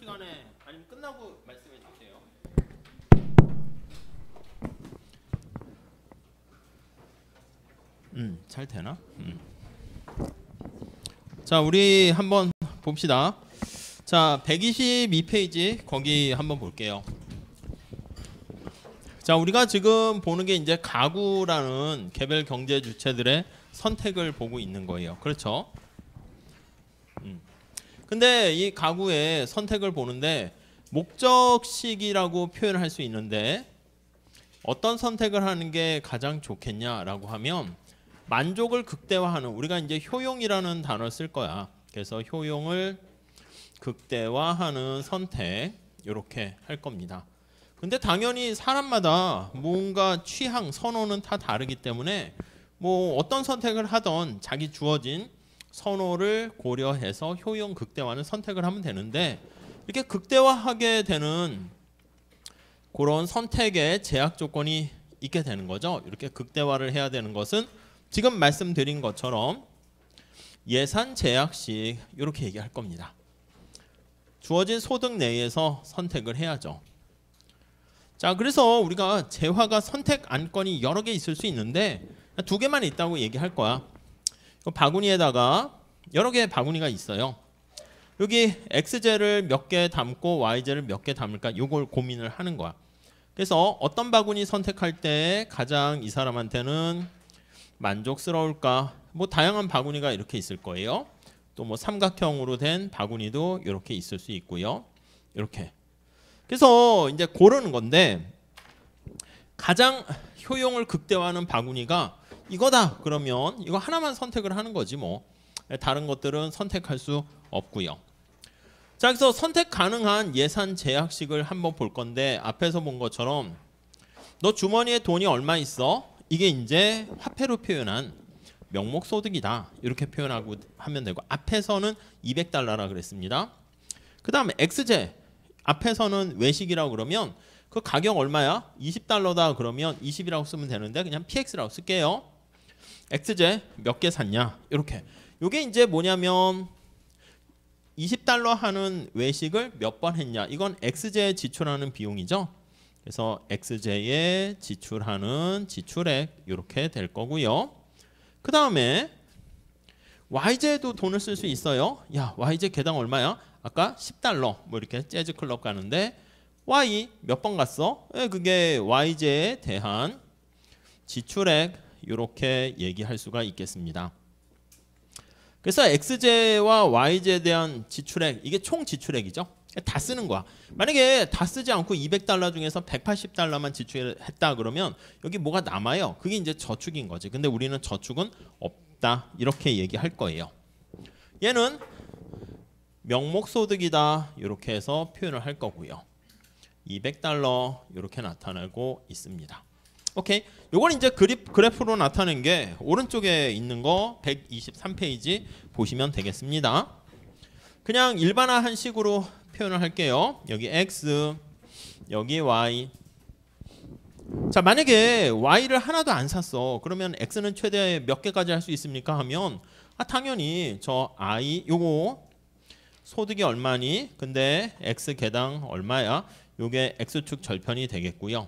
시간에 아니면 끝나고 말씀해 주세요. 잘 되나? 자, 우리 한번 봅시다. 자, 122페이지 거기 한번 볼게요. 자, 우리가 지금 보는 게 이제 가구라는 개별 경제 주체들의 선택을 보고 있는 거예요. 그렇죠? 근데 이 가구의 선택을 보는데 목적식이라고 표현할 수 있는데 어떤 선택을 하는 게 가장 좋겠냐라고 하면 만족을 극대화하는, 우리가 이제 효용이라는 단어를 쓸 거야. 그래서 효용을 극대화하는 선택, 이렇게 할 겁니다. 근데 당연히 사람마다 뭔가 취향, 선호는 다 다르기 때문에 뭐 어떤 선택을 하던 자기 주어진 선호를 고려해서 효용 극대화는 선택을 하면 되는데, 이렇게 극대화하게 되는 그런 선택의 제약 조건이 있게 되는 거죠. 이렇게 극대화를 해야 되는 것은 지금 말씀드린 것처럼 예산 제약식, 이렇게 얘기할 겁니다. 주어진 소득 내에서 선택을 해야죠. 자, 그래서 우리가 재화가 선택 안건이 여러 개 있을 수 있는데 두 개만 있다고 얘기할 거야. 바구니에다가 여러 개의 바구니가 있어요. 여기 X제를 몇 개 담고 Y제를 몇 개 담을까, 이걸 고민을 하는 거야. 그래서 어떤 바구니 선택할 때 가장 이 사람한테는 만족스러울까, 뭐 다양한 바구니가 이렇게 있을 거예요. 또 뭐 삼각형으로 된 바구니도 이렇게 있을 수 있고요. 이렇게. 그래서 이제 고르는 건데 가장 효용을 극대화하는 바구니가 이거다 그러면 이거 하나만 선택을 하는 거지 뭐. 다른 것들은 선택할 수 없고요. 자, 그래서 선택 가능한 예산 제약식을 한번 볼 건데 앞에서 본 것처럼 너 주머니에 돈이 얼마 있어? 이게 이제 화폐로 표현한 명목 소득이다. 이렇게 표현하고 하면 되고, 앞에서는 200달러라 그랬습니다. 그 다음에 X제 앞에서는 외식이라고 그러면 그 가격 얼마야? 20달러다 그러면 20이라고 쓰면 되는데 그냥 PX라고 쓸게요. X제 몇 개 샀냐? 이렇게. 이게 이제 뭐냐면 20달러 하는 외식을 몇 번 했냐? 이건 X제에 지출하는 비용이죠. 그래서 X제에 지출하는 지출액 이렇게 될 거고요. 그 다음에 Y제도 돈을 쓸 수 있어요. 야, Y제 개당 얼마야? 아까 10달러 뭐 이렇게 재즈 클럽 가는데 Y 몇 번 갔어? 그게 Y제에 대한 지출액 이렇게 얘기할 수가 있겠습니다. 그래서 X제와 Y제에 대한 지출액, 이게 총 지출액이죠. 다 쓰는 거야. 만약에 다 쓰지 않고 200달러 중에서 180달러만 지출했다 그러면 여기 뭐가 남아요. 그게 이제 저축인 거지. 근데 우리는 저축은 없다 이렇게 얘기할 거예요. 얘는 명목소득이다 이렇게 해서 표현을 할 거고요. 200달러 이렇게 나타나고 있습니다. 오케이. 요건 이제 그래프로 나타낸 게 오른쪽에 있는 거 123페이지 보시면 되겠습니다. 그냥 일반화한 식으로 표현을 할게요. 여기 X, 여기 Y. 자, 만약에 Y를 하나도 안 샀어. 그러면 X는 최대 몇 개까지 할 수 있습니까? 하면 당연히 저 I 요거 소득이 얼마니? 근데 X 개당 얼마야? 요게 X축 절편이 되겠고요.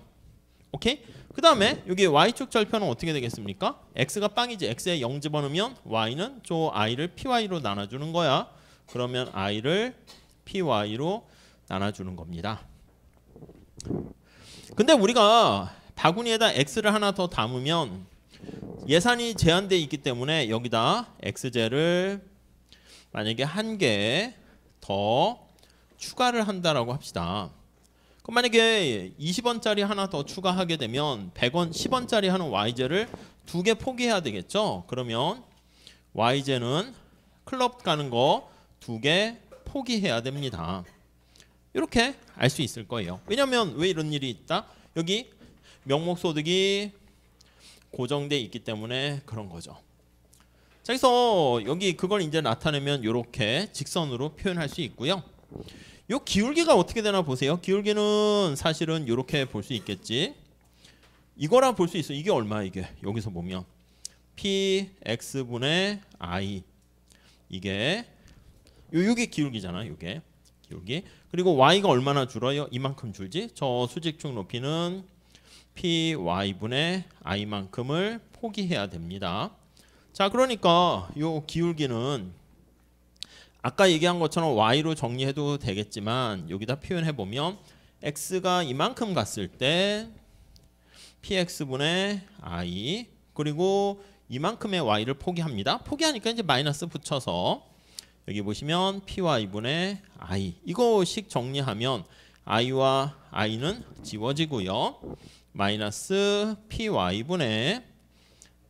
오케이? 그 다음에 여기 Y축 절편은 어떻게 되겠습니까? X가 빵이지. X에 0 집어넣으면 Y는 저 I를 PY로 나눠주는 거야. 그러면 I를 PY로 나눠주는 겁니다. 근데 우리가 바구니에다 X를 하나 더 담으면 예산이 제한되어 있기 때문에 여기다 X제를 만약에 한 개 더 추가를 한다라고 합시다. 그럼 만약에 20원짜리 하나 더 추가하게 되면 100원, 10원짜리 하는 Y제를 두 개 포기해야 되겠죠. 그러면 Y제는 클럽 가는 거 두 개 포기해야 됩니다. 이렇게 알 수 있을 거예요. 왜냐하면 왜 이런 일이 있다? 여기 명목소득이 고정돼 있기 때문에 그런 거죠. 자, 그래서 여기 그걸 이제 나타내면 이렇게 직선으로 표현할 수 있고요. 요 기울기가 어떻게 되나 보세요. 기울기는 사실은 이렇게 볼 수 있겠지. 이거라 볼 수 있어. 이게 얼마야 이게? 여기서 보면 px분의 i, 이게 요게 기울기잖아. 요게 기울기. 그리고 y가 얼마나 줄어요? 이만큼 줄지. 저 수직축 높이는 py분의 i만큼을 포기해야 됩니다. 자, 그러니까 요 기울기는 아까 얘기한 것처럼 y로 정리해도 되겠지만 여기다 표현해 보면 x가 이만큼 갔을 때 px분의 i 그리고 이만큼의 y를 포기합니다. 포기하니까 이제 마이너스 붙여서 여기 보시면 py분의 i 이거식 정리하면 i와 i는 지워지고요. 마이너스 py분의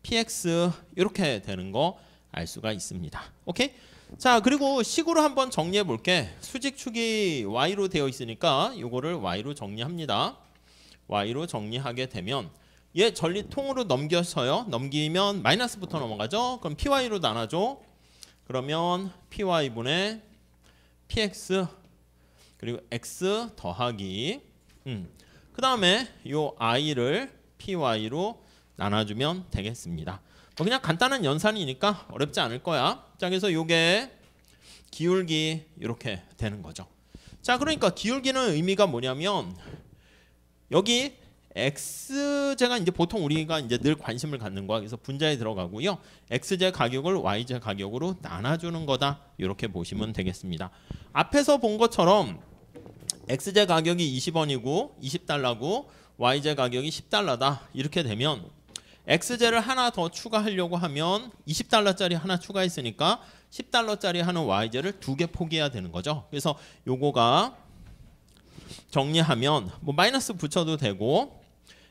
px 이렇게 되는 거 알 수가 있습니다. 오케이? 자, 그리고 식으로 한번 정리해 볼게. 수직축이 y로 되어 있으니까 이거를 y로 정리합니다. y로 정리하게 되면 얘 전리통으로 넘겨서요. 넘기면 마이너스부터 넘어가죠. 그럼 py로 나눠줘. 그러면 py분의 px 그리고 x 더하기 그 다음에 요 i를 py로 나눠주면 되겠습니다. 뭐 그냥 간단한 연산이니까 어렵지 않을 거야. 자, 그래서 요게 기울기 이렇게 되는 거죠. 자, 그러니까 기울기는 의미가 뭐냐면 여기 x제가 이제 보통 우리가 이제 늘 관심을 갖는 거야. 그래서 분자에 들어가고요. x제 가격을 y제 가격으로 나눠주는 거다. 이렇게 보시면 되겠습니다. 앞에서 본 것처럼 x제 가격이 20원이고 20달러고 y제 가격이 10달러다. 이렇게 되면 x제를 하나 더 추가하려고 하면 20달러짜리 하나 추가했으니까 10달러짜리 하는 y제를 2개 포기해야 되는 거죠. 그래서 요거가 정리하면 뭐 마이너스 붙여도 되고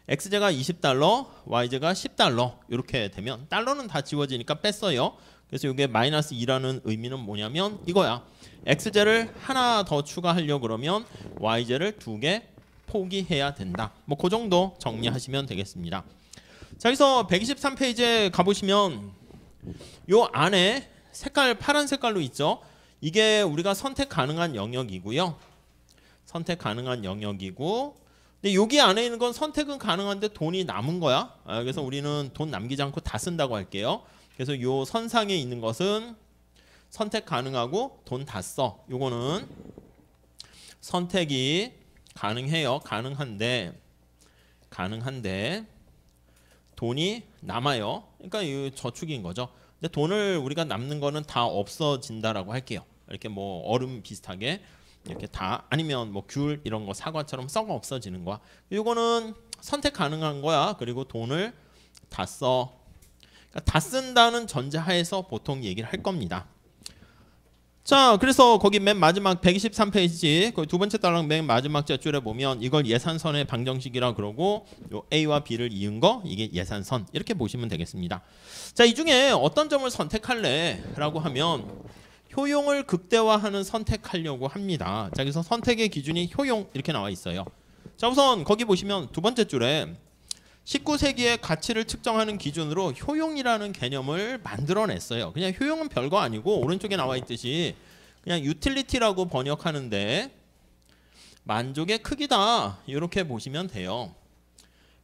x제가 20달러, y제가 10달러 이렇게 되면 달러는 다 지워지니까 뺐어요. 그래서 이게 마이너스 2라는 의미는 뭐냐면 이거야. x제를 하나 더 추가하려고 그러면 y제를 2개 포기해야 된다. 뭐 그 정도 정리하시면 되겠습니다. 자, 여기서 123페이지에 가보시면 요 안에 색깔 파란 색깔로 있죠. 이게 우리가 선택 가능한 영역이고요. 선택 가능한 영역이고 근데 여기 안에 있는 건 선택은 가능한데 돈이 남은 거야. 그래서 우리는 돈 남기지 않고 다 쓴다고 할게요. 그래서 요 선상에 있는 것은 선택 가능하고 돈 다 써. 요거는 선택이 가능해요. 가능한데 돈이 남아요. 그러니까 이 저축인 거죠. 근데 돈을 우리가 남는 거는 다 없어진다라고 할게요. 이렇게 뭐 얼음 비슷하게 이렇게 다 아니면 뭐 귤 이런 거 사과처럼 썩어 없어지는 거야. 이거는 선택 가능한 거야. 그리고 돈을 다 써. 그러니까 다 쓴다는 전제하에서 보통 얘기를 할 겁니다. 자, 그래서 거기 맨 마지막 123페이지 거기 두 번째 달랑 맨 마지막 줄에 보면 이걸 예산선의 방정식이라 그러고 요 A와 B를 이은 거 이게 예산선 이렇게 보시면 되겠습니다. 자, 이 중에 어떤 점을 선택할래? 라고 하면 효용을 극대화하는 선택하려고 합니다. 자, 그래서 선택의 기준이 효용 이렇게 나와 있어요. 자, 우선 거기 보시면 두 번째 줄에 19세기의 가치를 측정하는 기준으로 효용이라는 개념을 만들어냈어요. 그냥 효용은 별거 아니고 오른쪽에 나와 있듯이 그냥 유틸리티라고 번역하는데 만족의 크기다 이렇게 보시면 돼요.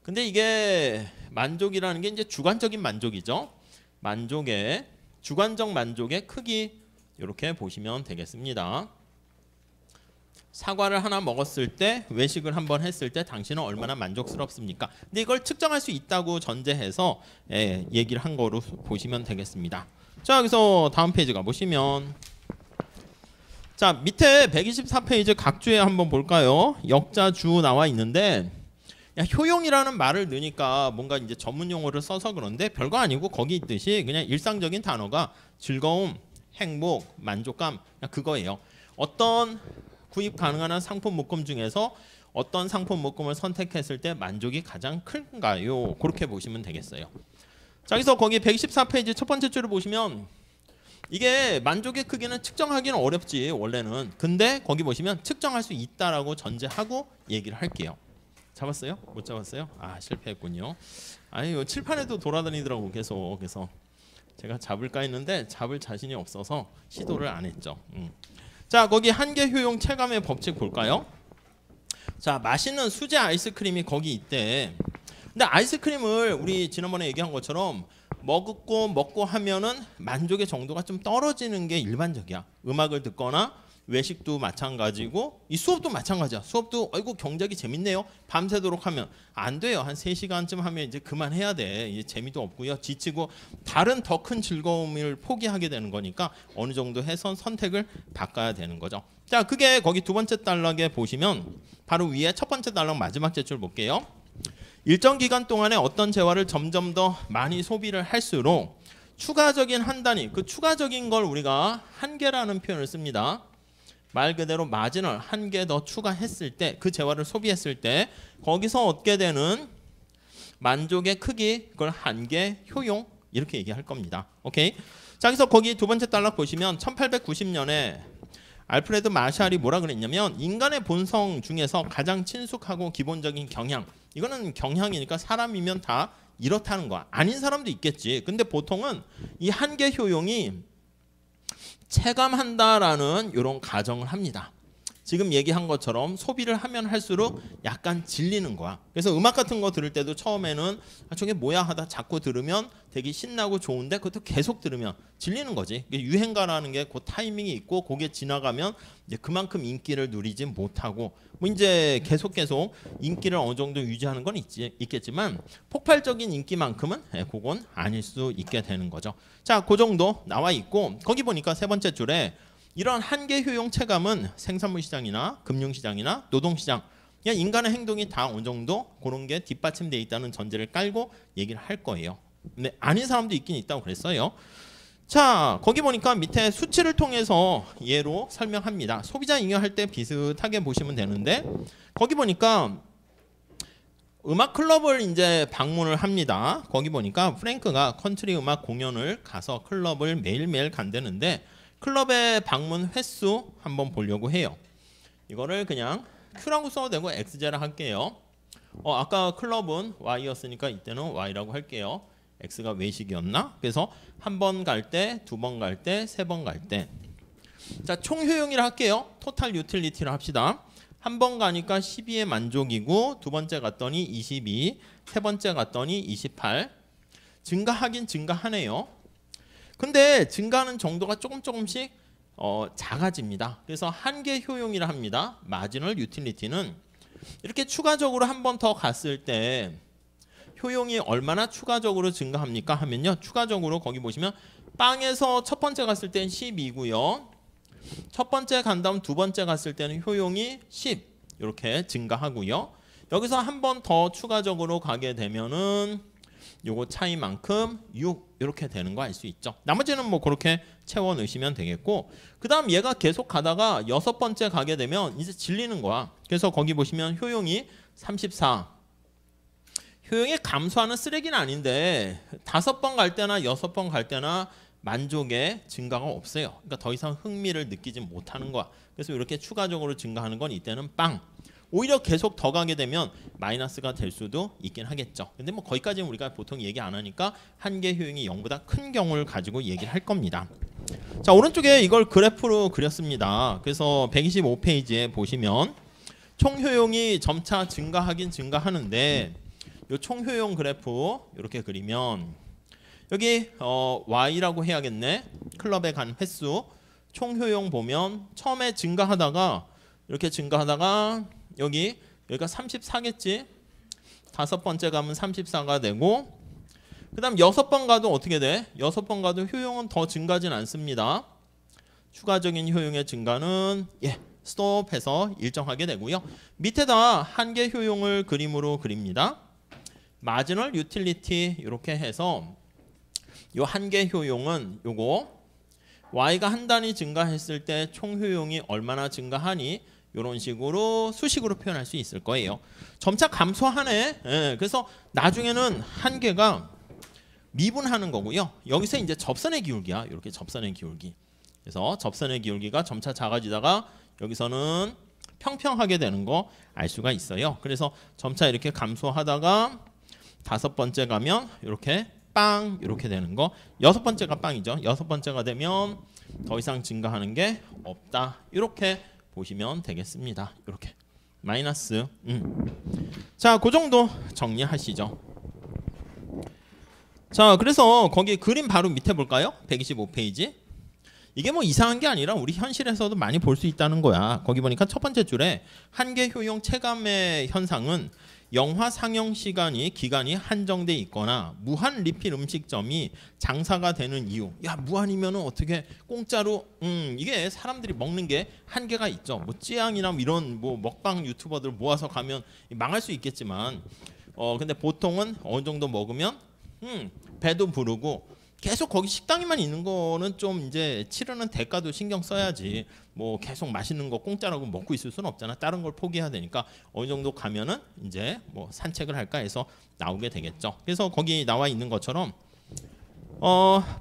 근데 이게 만족이라는 게 이제 주관적인 만족이죠. 만족의 주관적 만족의 크기 이렇게 보시면 되겠습니다. 사과를 하나 먹었을 때 외식을 한번 했을 때 당신은 얼마나 만족스럽습니까? 근데 이걸 측정할 수 있다고 전제해서 얘기를 한 거로 보시면 되겠습니다. 자, 여기서 다음 페이지 가보시면 자, 밑에 124페이지 각주에 한번 볼까요? 역자주 나와 있는데 야, 효용이라는 말을 넣으니까 뭔가 이제 전문 용어를 써서 그런데 별거 아니고 거기 있듯이 그냥 일상적인 단어가 즐거움, 행복, 만족감 그거예요. 어떤 구입 가능한 상품 묶음 중에서 어떤 상품 묶음을 선택했을 때 만족이 가장 큰가요? 그렇게 보시면 되겠어요. 자, 그래서 거기 124페이지 첫 번째 줄을 보시면 이게 만족의 크기는 측정하기는 어렵지 원래는. 근데 거기 보시면 측정할 수 있다라고 전제하고 얘기를 할게요. 잡았어요? 못 잡았어요? 아, 실패했군요. 아니, 칠판에도 돌아다니더라고 계속. 그래서 제가 잡을까 했는데 잡을 자신이 없어서 시도를 안 했죠. 자, 거기 한계 효용 체감의 법칙 볼까요? 자, 맛있는 수제 아이스크림이 거기 있대. 근데 아이스크림을 우리 지난번에 얘기한 것처럼 먹고 하면은 만족의 정도가 좀 떨어지는 게 일반적이야. 음악을 듣거나 외식도 마찬가지고 이 수업도 마찬가지야. 수업도 아이고 경작이 재밌네요. 밤새도록 하면 안 돼요. 한 3시간쯤 하면 이제 그만해야 돼. 이제 재미도 없고요. 지치고 다른 더 큰 즐거움을 포기하게 되는 거니까 어느 정도 해서 선택을 바꿔야 되는 거죠. 자, 그게 거기 두 번째 단락에 보시면 바로 위에 첫 번째 단락 마지막 제출 볼게요. 일정 기간 동안에 어떤 재화를 점점 더 많이 소비를 할수록 추가적인 한 단위, 그 추가적인 걸 우리가 한계라는 표현을 씁니다. 말 그대로 마진을 한 개 더 추가했을 때, 그 재화를 소비했을 때 거기서 얻게 되는 만족의 크기, 그걸 한계, 효용 이렇게 얘기할 겁니다. 오케이? 자, 그래서 거기 두 번째 단락 보시면 1890년에 알프레드 마샬이 뭐라 그랬냐면 인간의 본성 중에서 가장 친숙하고 기본적인 경향, 이거는 경향이니까 사람이면 다 이렇다는 거야. 아닌 사람도 있겠지. 근데 보통은 이 한계 효용이 체감한다라는 이런 가정을 합니다. 지금 얘기한 것처럼 소비를 하면 할수록 약간 질리는 거야. 그래서 음악 같은 거 들을 때도 처음에는 저게 뭐야 하다 자꾸 들으면 되게 신나고 좋은데 그것도 계속 들으면 질리는 거지. 유행가라는 게 그 타이밍이 있고 그게 지나가면 이제 그만큼 인기를 누리지 못하고 뭐 이제 계속 인기를 어느 정도 유지하는 건 있겠지만 폭발적인 인기만큼은 그건 아닐 수 있게 되는 거죠. 자, 그 정도 나와 있고 거기 보니까 세 번째 줄에 이런 한계 효용 체감은 생산물 시장이나 금융 시장이나 노동 시장, 그냥 인간의 행동이 다 어느 정도 그런 게 뒷받침되어 있다는 전제를 깔고 얘기를 할 거예요. 근데 아닌 사람도 있긴 있다고 그랬어요. 자, 거기 보니까 밑에 수치를 통해서 예로 설명합니다. 소비자 잉여할 때 비슷하게 보시면 되는데 거기 보니까 음악 클럽을 이제 방문을 합니다. 거기 보니까 프랭크가 컨트리 음악 공연을 가서 클럽을 매일매일 간다는데 클럽의 방문 횟수 한번 보려고 해요. 이거를 그냥 Q라고 써도 되고 XJ라 할게요. 아까 클럽은 Y였으니까 이때는 Y라고 할게요. X가 외식이었나? 그래서 한 번 갈 때, 두 번 갈 때, 세 번 갈 때. 자, 총 효용이라 할게요. 토탈 유틸리티를 합시다. 한 번 가니까 12의 만족이고 두 번째 갔더니 22, 세 번째 갔더니 28. 증가하긴 증가하네요. 근데 증가하는 정도가 조금씩 작아집니다. 그래서 한계 효용이라 합니다. 마지널 유틸리티는 이렇게 추가적으로 한 번 더 갔을 때 효용이 얼마나 추가적으로 증가합니까 하면요. 추가적으로 거기 보시면 빵에서 첫 번째 갔을 때는 12고요. 첫 번째 간 다음 두 번째 갔을 때는 효용이 10 이렇게 증가하고요. 여기서 한 번 더 추가적으로 가게 되면은 요거 차이만큼 6 이렇게 되는 거 알 수 있죠. 나머지는 뭐 그렇게 채워 넣으시면 되겠고 그 다음 얘가 계속 가다가 여섯 번째 가게 되면 이제 질리는 거야. 그래서 거기 보시면 효용이 34. 효용이 감소하는 쓰레기는 아닌데 5번 갈 때나 6번 갈 때나 만족의 증가가 없어요. 그러니까 더 이상 흥미를 느끼지 못하는 거야. 그래서 이렇게 추가적으로 증가하는 건 이때는 빵. 오히려 계속 더 가게 되면 마이너스가 될 수도 있긴 하겠죠. 근데 뭐 거기까지는 우리가 보통 얘기 안 하니까 한계 효용이 0보다 큰 경우를 가지고 얘기를 할 겁니다. 자, 오른쪽에 이걸 그래프로 그렸습니다. 그래서 125페이지에 보시면 총 효용이 점차 증가하긴 증가하는데 이 총 효용 그래프 이렇게 그리면 여기 Y라고 해야겠네. 클럽에 간 횟수 총 효용 보면 처음에 증가하다가 이렇게 증가하다가 여기가 34겠지. 다섯 번째 가면 34가 되고 그 다음 6번 가도 어떻게 돼? 6번 가도 효용은 더 증가하진 않습니다. 추가적인 효용의 증가는 스톱해서 일정하게 되고요. 밑에다 한계 효용을 그림으로 그립니다. 마지널 유틸리티 이렇게 해서 요 한계 효용은 요거 Y가 한 단위 증가했을 때 총 효용이 얼마나 증가하니 이런 식으로 수식으로 표현할 수 있을 거예요. 점차 감소하네. 그래서 나중에는 한계가 미분하는 거고요. 여기서 이제 접선의 기울기야. 이렇게 접선의 기울기. 그래서 접선의 기울기가 점차 작아지다가 여기서는 평평하게 되는 거 알 수가 있어요. 그래서 점차 이렇게 감소하다가 다섯 번째 가면 이렇게 빵 이렇게 되는 거. 여섯 번째가 빵이죠. 여섯 번째가 되면 더 이상 증가하는 게 없다. 이렇게 보시면 되겠습니다. 이렇게 마이너스. 자, 그 정도 정리하시죠. 자, 그래서 거기 그림 바로 밑에 볼까요? 125페이지. 이게 뭐 이상한 게 아니라 우리 현실에서도 많이 볼 수 있다는 거야. 거기 보니까 첫 번째 줄에 한계 효용 체감의 현상은 영화 상영 기간이 한정돼 있거나 무한 리필 음식점이 장사가 되는 이유. 야, 무한이면은 어떻게 공짜로 이게 사람들이 먹는 게 한계가 있죠. 뭐 찌양이나 이런 뭐 먹방 유튜버들 모아서 가면 망할 수 있겠지만 근데 보통은 어느 정도 먹으면 배도 부르고 계속 거기 식당에만 있는 거는 좀 이제 치르는 대가도 신경 써야지. 뭐 계속 맛있는 거 공짜라고 먹고 있을 수는 없잖아. 다른 걸 포기해야 되니까 어느 정도 가면은 이제 뭐 산책을 할까 해서 나오게 되겠죠. 그래서 거기 나와 있는 것처럼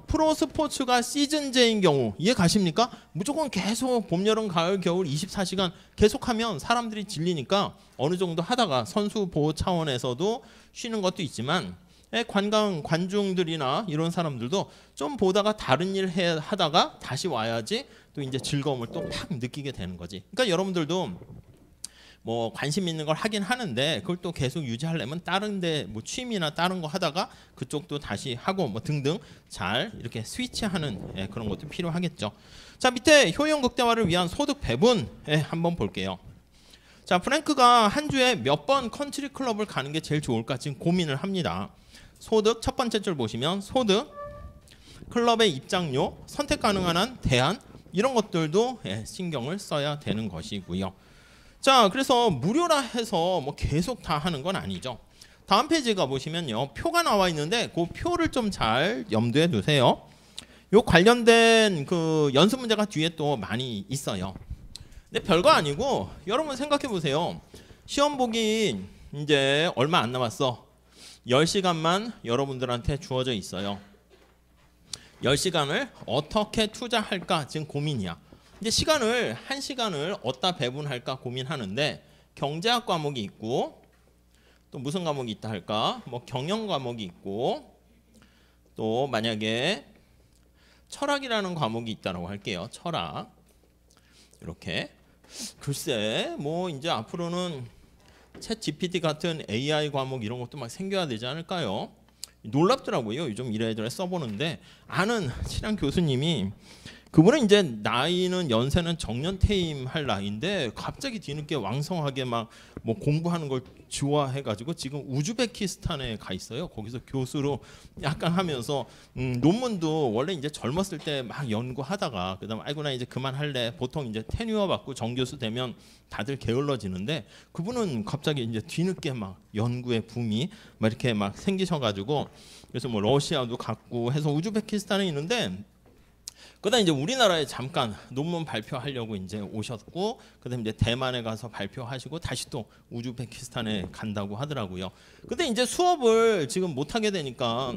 프로 스포츠가 시즌제인 경우 이해 가십니까? 무조건 계속 봄, 여름, 가을, 겨울 24시간 계속하면 사람들이 질리니까 어느 정도 하다가 선수 보호 차원에서도 쉬는 것도 있지만 관중들이나 이런 사람들도 좀 보다가 다른 일 하다가 다시 와야지 또 이제 즐거움을 또 팍 느끼게 되는 거지. 그러니까 여러분들도 뭐 관심 있는 걸 하긴 하는데 그걸 또 계속 유지하려면 다른데 뭐 취미나 다른 거 하다가 그쪽도 다시 하고 뭐 등등 잘 이렇게 스위치하는 그런 것도 필요하겠죠. 자, 밑에 효용 극대화를 위한 소득 배분 한번 볼게요. 자, 프랭크가 한 주에 몇 번 컨트리 클럽을 가는 게 제일 좋을까 지금 고민을 합니다. 소득 첫 번째 줄 보시면 소득, 클럽의 입장료, 선택 가능한 한 대안 이런 것들도 신경을 써야 되는 것이고요. 자, 그래서 무료라 해서 뭐 계속 다 하는 건 아니죠. 다음 페이지 가보시면요, 표가 나와 있는데 그 표를 좀 잘 염두에 두세요. 요 관련된 그 연습 문제가 뒤에 또 많이 있어요. 근데 별거 아니고 여러분 생각해 보세요. 시험 보기 이제 얼마 안 남았어. 10시간만 여러분들한테 주어져 있어요. 10시간을 어떻게 투자할까 지금 고민이야. 이제 1시간을 어디다 배분할까 고민하는데 경제학 과목이 있고 또 무슨 과목이 있다 할까? 뭐 경영 과목이 있고 또 만약에 철학이라는 과목이 있다고 할게요. 철학. 이렇게. 글쎄 뭐 이제 앞으로는 챗 GPT 같은 AI 과목 이런 것도 막 생겨야 되지 않을까요? 놀랍더라고요. 요즘 이래저래 써보는데 아는 친한 교수님이 그분은 이제 나이는 연세는 정년퇴임할 나이인데 갑자기 뒤늦게 왕성하게 막 뭐 공부하는 걸 좋아해가지고 지금 우즈베키스탄에 가 있어요. 거기서 교수로 약간 하면서 논문도 원래 이제 젊었을 때 막 연구하다가 그다음 아이고 나 이제 그만할래. 보통 이제 테뉴어 받고 정교수 되면 다들 게을러지는데 그분은 갑자기 이제 뒤늦게 막 연구의 붐이 막 이렇게 막 생기셔가지고 그래서 뭐 러시아도 갔고 해서 우즈베키스탄에 있는데. 그다음 이제 우리나라에 잠깐 논문 발표하려고 이제 오셨고, 그다음 이제 대만에 가서 발표하시고 다시 또 우즈베키스탄에 간다고 하더라고요. 근데 이제 수업을 지금 못 하게 되니까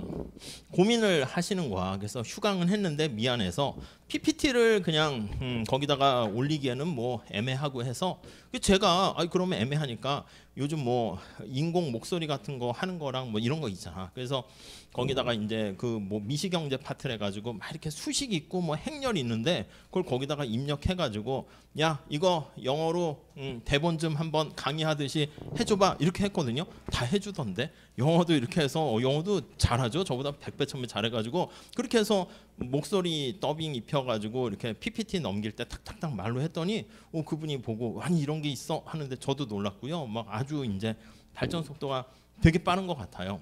고민을 하시는 거야. 그래서 휴강은 했는데 미안해서 PPT를 그냥 거기다가 올리기에는 뭐 애매하고 해서 제가 그러면 애매하니까 요즘 뭐 인공 목소리 같은 거 하는 거랑 뭐 이런 거 있잖아. 그래서 거기다가 이제 그 뭐 미시경제 파트를 해가지고 막 이렇게 수식 있고 뭐 행렬 있는데 그걸 거기다가 입력해가지고 야 이거 영어로 대본 좀 한번 강의하듯이 해줘봐 이렇게 했거든요. 다 해주던데 영어도 이렇게 해서 영어도 잘하죠. 저보다 100배 1000배 잘해가지고 그렇게 해서 목소리 더빙 입혀가지고 이렇게 PPT 넘길 때 탁탁탁 말로 했더니 그분이 보고 아니 이런 게 있어 하는데 저도 놀랐고요. 막 아주 이제 발전 속도가 되게 빠른 것 같아요.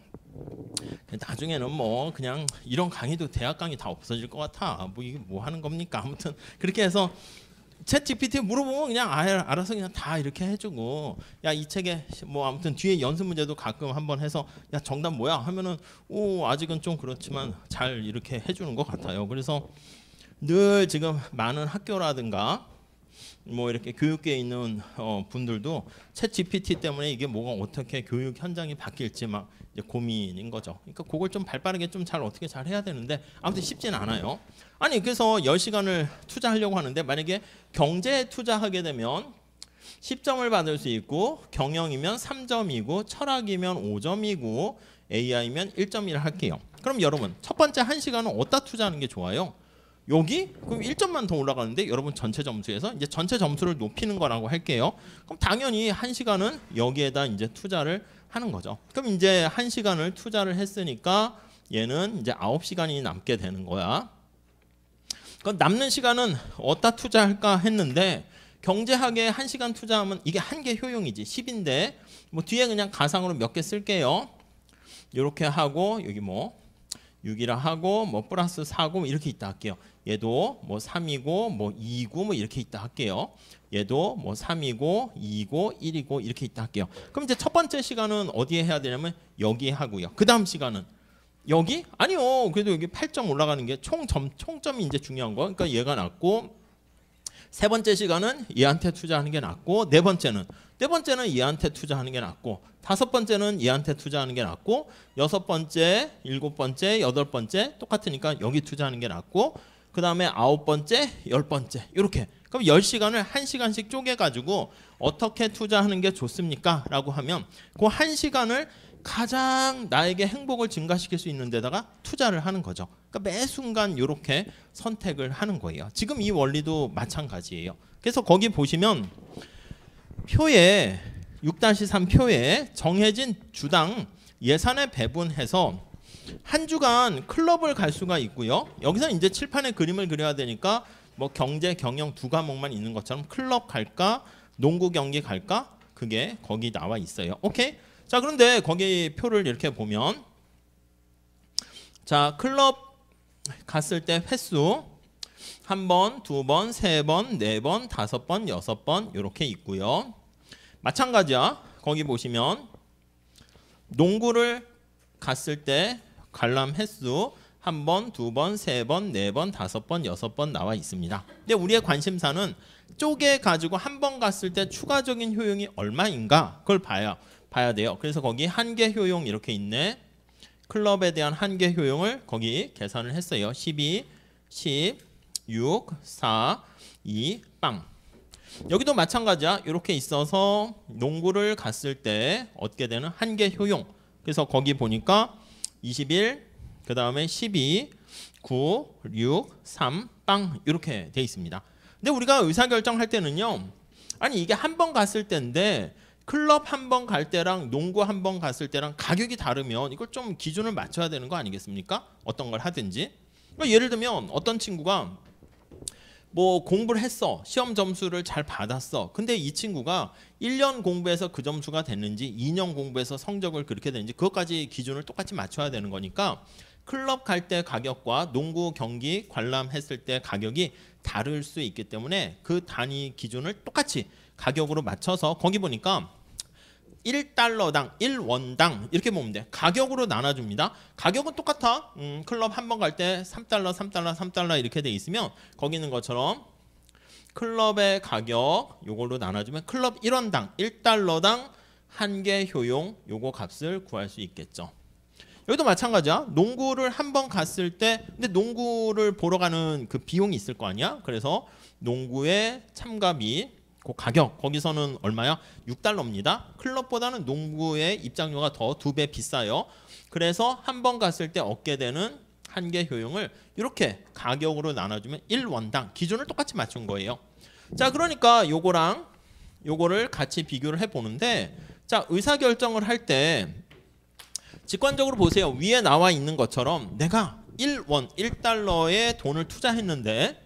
나중에는 뭐 그냥 이런 강의도 대학 강의 다 없어질 것 같아. 뭐 이게 뭐 하는 겁니까? 아무튼 그렇게 해서 챗 GPT에 물어보면 그냥 알아서 그냥 다 이렇게 해주고 야 이 책에 뭐 아무튼 뒤에 연습 문제도 가끔 한번 해서 야 정답 뭐야 하면은 아직은 좀 그렇지만 잘 이렇게 해주는 것 같아요. 그래서 늘 지금 많은 학교라든가 뭐 이렇게 교육계에 있는 분들도 챗 GPT 때문에 이게 뭐가 어떻게 교육 현장이 바뀔지 막 이제 고민인 거죠. 그러니까 그걸 좀 발빠르게 좀 잘 어떻게 잘 해야 되는데 아무튼 쉽진 않아요. 아니 그래서 10시간을 투자하려고 하는데 만약에 경제에 투자하게 되면 10점을 받을 수 있고 경영이면 3점이고 철학이면 5점이고 AI면 1점이라 할게요. 그럼 여러분 첫 번째 1시간은 어디다 투자하는 게 좋아요? 여기? 그럼 1점만 더 올라가는데 여러분 전체 점수에서 이제 전체 점수를 높이는 거라고 할게요. 그럼 당연히 1시간은 여기에다 이제 투자를 하는 거죠. 그럼 이제 1시간을 투자를 했으니까 얘는 이제 9시간이 남게 되는 거야. 그 남는 시간은 어디다 투자할까 했는데 경제학에 1시간 투자하면 이게 한계 효용이지 10인데 뭐 뒤에 그냥 가상으로 몇 개 쓸게요. 이렇게 하고 여기 뭐 6이라 하고 뭐 플러스 4고 이렇게 있다 할게요. 얘도 뭐 3이고 뭐 2고 뭐 이렇게 있다 할게요. 얘도 뭐 3이고 2고 1이고 이렇게 있다 할게요. 그럼 이제 첫 번째 시간은 어디에 해야 되냐면 여기 하고요. 그 다음 시간은 여기? 아니요. 그래도 여기 8점 올라가는 게 총점이 이제 중요한 거. 그러니까 얘가 낫고 세 번째 시간은 얘한테 투자하는 게 낫고 네 번째는 얘한테 투자하는 게 낫고 다섯 번째는 얘한테 투자하는 게 낫고 여섯 번째, 일곱 번째, 여덟 번째 똑같으니까 여기 투자하는 게 낫고 그 다음에 아홉 번째, 열 번째 이렇게. 그럼 10시간을 1시간씩 쪼개가지고 어떻게 투자하는 게 좋습니까? 라고 하면 그 1시간을 가장 나에게 행복을 증가시킬 수 있는 데다가 투자를 하는 거죠. 그러니까 매 순간 이렇게 선택을 하는 거예요. 지금 이 원리도 마찬가지예요. 그래서 거기 보시면 표에 6-3 표에 정해진 주당 예산에 배분해서 한 주간 클럽을 갈 수가 있고요. 여기서 이제 칠판에 그림을 그려야 되니까 뭐 경제, 경영 두 과목만 있는 것처럼 클럽 갈까, 농구 경기 갈까? 그게 거기 나와 있어요. 오케이? 자, 그런데 거기 표를 이렇게 보면 자, 클럽 갔을 때 횟수 한 번, 두 번, 세 번, 네 번, 다섯 번, 여섯 번 이렇게 있고요. 마찬가지야. 거기 보시면 농구를 갔을 때 관람 횟수 한 번, 두 번, 세 번, 네 번, 다섯 번, 여섯 번 나와 있습니다. 근데 우리의 관심사는 쪼개 가지고 한 번 갔을 때 추가적인 효용이 얼마인가 그걸 봐야 돼요. 그래서 거기 한계 효용 이렇게 있네. 클럽에 대한 한계 효용을 거기 계산을 했어요. 12, 10, 6, 4, 2, 빵. 여기도 마찬가지야. 이렇게 있어서 농구를 갔을 때 얻게 되는 한계 효용. 그래서 거기 보니까 21, 그 다음에 12, 9, 6, 3, 빵 이렇게 돼 있습니다. 근데 우리가 의사결정할 때는요. 아니 이게 한 번 갔을 때인데 클럽 한 번 갈 때랑 농구 한 번 갔을 때랑 가격이 다르면 이걸 좀 기준을 맞춰야 되는 거 아니겠습니까? 어떤 걸 하든지. 그러니까 예를 들면 어떤 친구가 뭐 공부를 했어. 시험 점수를 잘 받았어. 근데 이 친구가 1년 공부해서 그 점수가 됐는지 2년 공부해서 성적을 그렇게 됐는지 그것까지 기준을 똑같이 맞춰야 되는 거니까 클럽 갈 때 가격과 농구 경기 관람했을 때 가격이 다를 수 있기 때문에 그 단위 기준을 똑같이 가격으로 맞춰서 거기 보니까 1달러당 1원당 이렇게 보면 돼. 가격으로 나눠줍니다. 가격은 똑같아. 클럽 한 번 갈 때 3달러 3달러 3달러 이렇게 돼 있으면 거기 있는 것처럼 클럽의 가격 요걸로 나눠주면 클럽 1원당 1달러당 한계 효용 요거 값을 구할 수 있겠죠. 여기도 마찬가지야. 농구를 한 번 갔을 때 근데 농구를 보러 가는 그 비용이 있을 거 아니야. 그래서 농구의 참가비 그 가격 거기서는 얼마야? 6달러입니다. 클럽보다는 농구의 입장료가 더 2배 비싸요. 그래서 한 번 갔을 때 얻게 되는 한계 효용을 이렇게 가격으로 나눠주면 1원당 기준을 똑같이 맞춘 거예요. 자, 그러니까 요거랑 요거를 같이 비교를 해보는데 자, 의사결정을 할 때 직관적으로 보세요. 위에 나와 있는 것처럼 내가 1달러에 돈을 투자했는데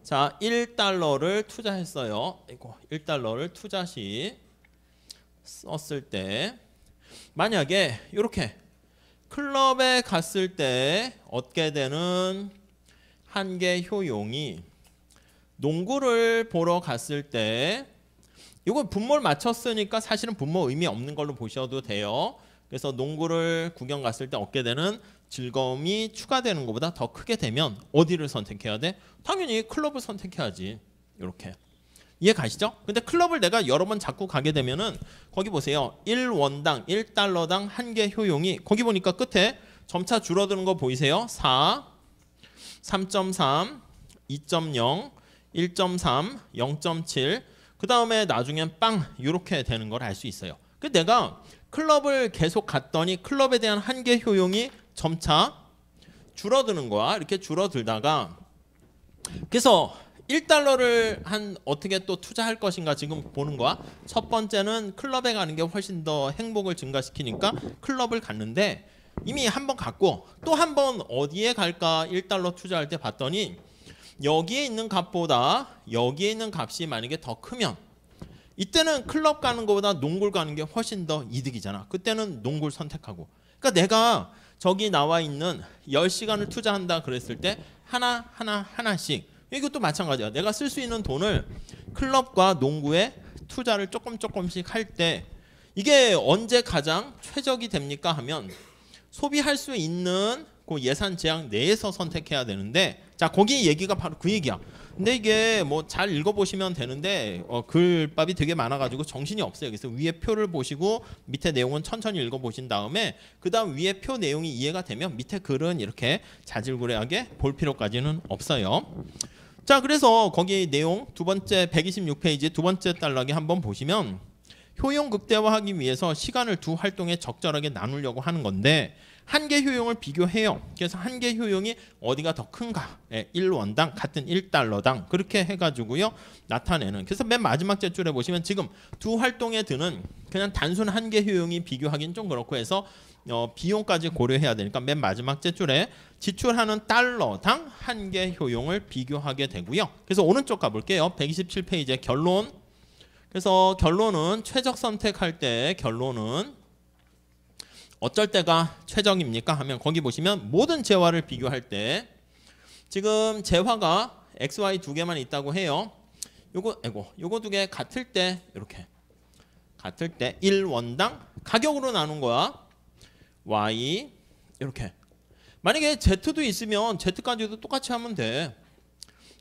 자, 1달러를 투자했어요. 이거 1달러를 투자 시 썼을 때 만약에 이렇게 클럽에 갔을 때 얻게 되는 한계 효용이 농구를 보러 갔을 때 이거 분모를 맞췄으니까 사실은 분모 의미 없는 걸로 보셔도 돼요. 그래서 농구를 구경 갔을 때 얻게 되는 즐거움이 추가되는 것보다 더 크게 되면 어디를 선택해야 돼? 당연히 클럽을 선택해야지. 이렇게. 이해 가시죠? 근데 클럽을 내가 여러 번 자꾸 가게 되면은 거기 보세요. 1원당 1달러당 한계 효용이 거기 보니까 끝에 점차 줄어드는 거 보이세요? 4, 3.3, 2.0, 1.3, 0.7 그 다음에 나중엔 빵 이렇게 되는 걸 알 수 있어요. 그 내가 클럽을 계속 갔더니 클럽에 대한 한계 효용이 점차 줄어드는 거야. 이렇게 줄어들다가 그래서 1달러를 한 어떻게 또 투자할 것인가 지금 보는 거야. 첫 번째는 클럽에 가는 게 훨씬 더 행복을 증가시키니까 클럽을 갔는데 이미 한 번 갔고 또 한 번 어디에 갈까 1달러 투자할 때 봤더니 여기에 있는 값보다 여기에 있는 값이 만약에 더 크면 이때는 클럽 가는 것보다 농구를 가는 게 훨씬 더 이득이잖아. 그때는 농구를 선택하고. 그러니까 내가 저기 나와 있는 10시간을 투자한다 그랬을 때 하나씩 이것도 마찬가지야. 내가 쓸 수 있는 돈을 클럽과 농구에 투자를 조금씩 할 때 이게 언제 가장 최적이 됩니까 하면 소비할 수 있는 그 예산 제한 내에서 선택해야 되는데 자 거기 얘기가 바로 그 얘기야. 근데 이게 뭐 잘 읽어보시면 되는데 글밥이 되게 많아가지고 정신이 없어요. 그래서 위에 표를 보시고 밑에 내용은 천천히 읽어보신 다음에 그 다음 위에 표 내용이 이해가 되면 밑에 글은 이렇게 자질구레하게 볼 필요까지는 없어요. 자 그래서 거기 내용 두 번째 126페이지 두 번째 단락에 한번 보시면 효용 극대화하기 위해서 시간을 두 활동에 적절하게 나누려고 하는 건데 한계 효용을 비교해요. 그래서 한계 효용이 어디가 더 큰가? 1원당 같은 1달러당 그렇게 해가지고요 나타내는. 그래서 맨 마지막 제줄에 보시면 지금 두 활동에 드는 그냥 단순 한계 효용이 비교하기는 좀 그렇고 해서 비용까지 고려해야 되니까 맨 마지막 제줄에 지출하는 달러당 한계 효용을 비교하게 되고요. 그래서 오른쪽 가볼게요. 127페이지의 결론. 그래서 결론은 최적 선택할 때 결론은 어쩔 때가 최적입니까 하면 거기 보시면 모든 재화를 비교할 때 지금 재화가 XY 두 개만 있다고 해요. 요거 두 개 같을 때 이렇게 같을 때 1원당 가격으로 나눈 거야. Y 이렇게 만약에 Z도 있으면 Z까지도 똑같이 하면 돼.